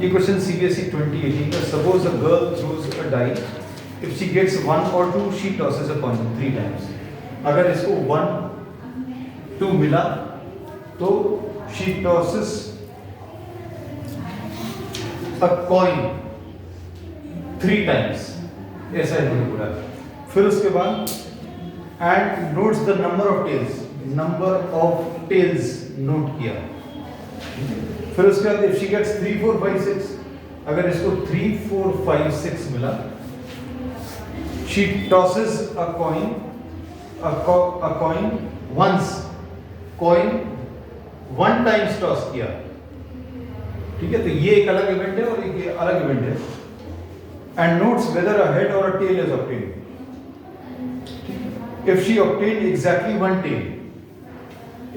ये question CBSE 2018 का। Suppose a girl throws a die, if she gets 1 or 2 she tosses a coin 3 times. अगर इसको 1 2 मिला तो she tosses a coin 3 times, ऐसा इन्होंने बोला। फिर उसके बाद and notes the number of tails, number of tails note किया। फिर उसके बाद इफ शी गेट्स 3 4 5 6, अगर इसको 3 4 5 6 मिला, she tosses a coin once, coin 1 times toss किया। ठीक है, तो ये एक अलग इवेंट है और एक अलग इवेंट है। And notes whether a head और a tail is obtained. If she obtained exactly 1 tail,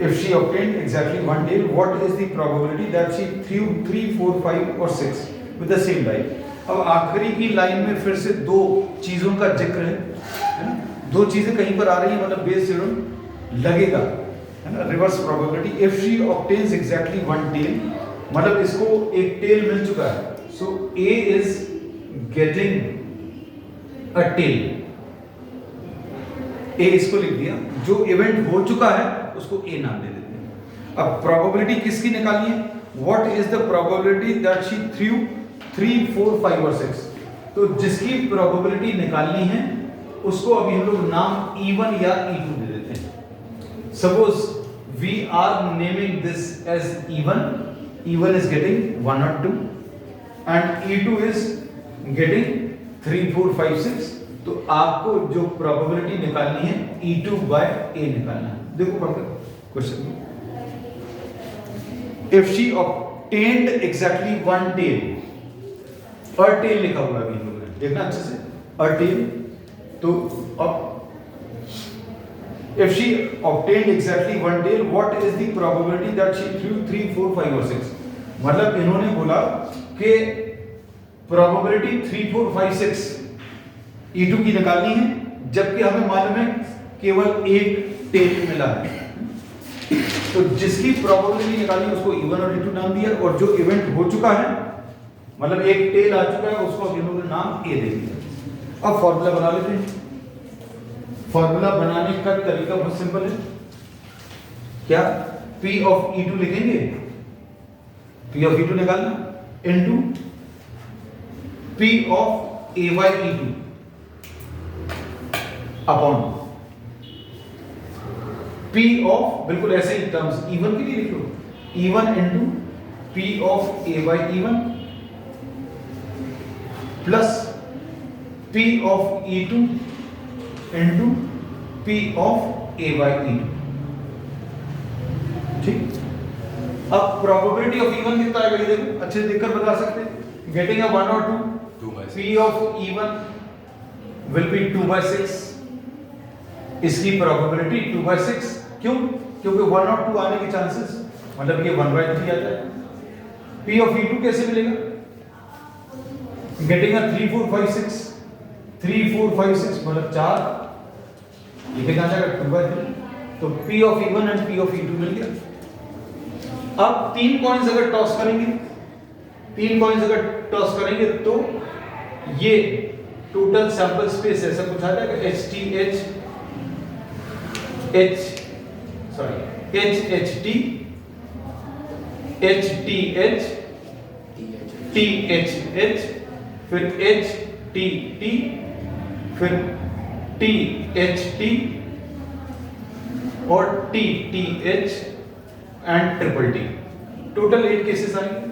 if she obtained exactly 1 tail, what is the probability that she threw 3 4 5 or 6 with the same die? अब आखिरी की line में फिर से दो चीजों का जिक्र है ना, दो चीजें कहीं पर आ रही हैं, मतलब बेस थ्योरम लगेगा, है ना। Reverse probability, if she obtains exactly 1 tail, मतलब इसको एक टेल मिल चुका है, so A is getting a tail. A इसको लिख दिया, जो इवेंट हो चुका है उसको ए नाम दे देते हैं। अब प्रोबेबिलिटी किसकी निकालनी है? What is the probability that she threw 3 4 5 और 6? तो जिसकी प्रोबेबिलिटी निकालनी है उसको अभी हम लोग नाम E1 या E2 दे देते हैं। Suppose we are naming this as E1, E1 is getting 1 or 2 and E2 is getting 3 4 5 6। तो आपको जो प्रोबेबिलिटी निकालनी है E2 by A निकालना है। देखो पढ़कर question, if she obtained exactly 1 tail, a tail लिखा हुआ है इन लोगों ने, देखना अच्छे से, अ टेल। तो if she obtained exactly 1 tail, what is the probability that she threw 3 4 5 और 6? मतलब इन्होंने बोला कि प्रोबेबिलिटी 3 4 5 6 E2 की निकालनी है, जबकि हमें मालूम है केवल एक टेल मिला है। तो जिसकी प्रोबेबिलिटी निकालनी है उसको E1 और E2 नाम दिया, और जो इवेंट हो चुका है, मतलब एक टेल आ चुका है, उसको इन्होंने नाम ए दे दिया। अब फॉर्मूला बना लेते हैं। फॉर्मूला बनाने का तरीका बहुत सिंपल है। क्या? P ऑफ E2 लिखेंगे, P ऑफ E2 निकालना, into P of A by E2 upon P of, बिल्कुल ऐसे ही टर्म्स E1 के लिए लिख लो, E1 into P of A by E1 plus P of E2 into P of A by E2। ठीक, अब probability of E1 कितना आएगा ये देखो, अच्छे से देखकर बता सकते हैं। गेटिंग अ 1 और 2, P of E1 will be 2 by 6, इसकी प्रोबेबिलिटी 2 by 6। क्यों? क्योंकि 1 और 2 आने के चांसेस, मतलब ये 1 by 3 आता है। P ऑफ E2 कैसे मिलेगा? गेटिंग अ 3 4 5 6, 3 4 5 6 मतलब 4, ये कितना जाएगा 2 by 3। तो P of E1 and P of E2 मिल गया। अब 3 कॉइंस अगर टॉस करेंगे, 3 कॉइंस अगर टॉस करेंगे तो ये टोटल सैंपल स्पेस ऐसा कुछ आ जाएगा, HTH HHT HTH THH फिर HTT फिर THT और TTH and triple T। Total 8 cases आएंगे।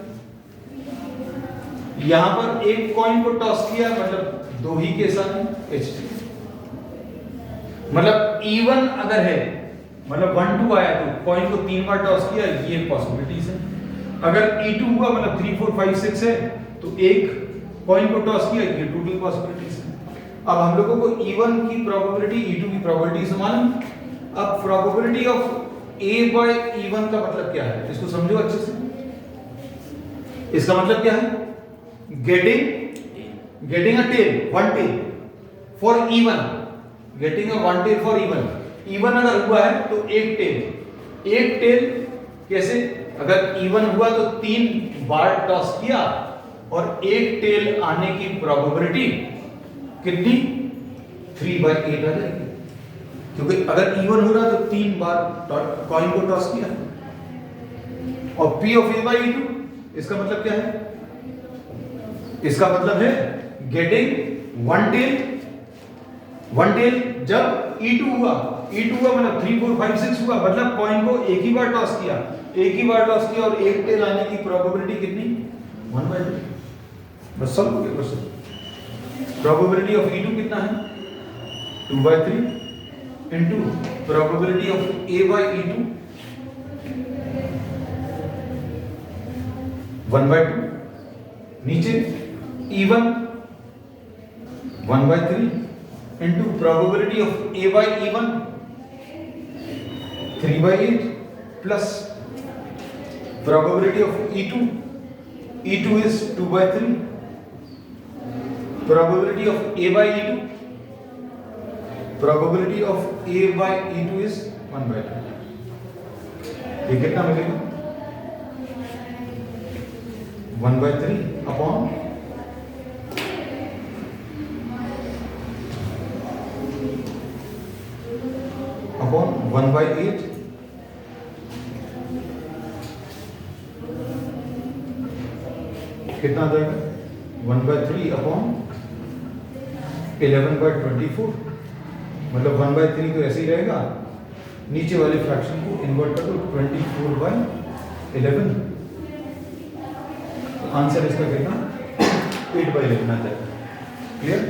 यहां पर एक कॉइन को टॉस किया, मतलब 2 ही केस आए HT। मतलब E1 अगर है, मतलब 1 2 आया तो कॉइन को 3 बार टॉस किया, ये पॉसिबिलिटीज है। अगर E2 हुआ, मतलब 3 4 5 6 है, तो एक कॉइन को टॉस किया, ये टोटल पॉसिबिलिटीज है। अब हम लोगों को E1 की प्रोबेबिलिटी, E2 की प्रोबेबिलिटी से मालूम। अब probability of A by E1 का मतलब क्या है, इसको समझो अच्छे से। इसका मतलब क्या है? getting a tail, 1 tail for E1, getting a 1 tail for E1। E1 अगर हुआ है तो एक टेल कैसे? अगर E1 हुआ तो 3 बार टॉस किया और एक टेल आने की प्रोबेबिलिटी कितनी 3/8 आ जाएगी, क्योंकि अगर इवन हो रहा तो 3 बार कॉइन को टॉस किया। और P of A by E2 इसका मतलब क्या है? इसका मतलब है गेटिंग वन टेल जब E2 हुआ मतलब 3 4 5 6 हुआ, मतलब कॉइन को एक ही बार टॉस किया और एक टेल आने की प्रोबेबिलिटी कितनी 1/3। बस सॉल्व हो गया क्वेश्चन। प्रोबेबिलिटी ऑफ E2 कितना है 2/3 into probability of A by E2 1/2, नीचे E1 1/3 into probability of A by E1 3/8 plus probability of E2 is 2/3, probability of A by E2 is 1/2। ये कितना मिलेगा 1/3 अपॉन 1/8 कितना आ जाएगा 1/3 अपॉन 11/24, मतलब 1/3 तो ऐसे ही रहेगा, नीचे वाले फ्रैक्शन को इन्वर्ट कर दो 24/11, आंसर इसका कितना 8/11 आ जाएगा। क्लियर?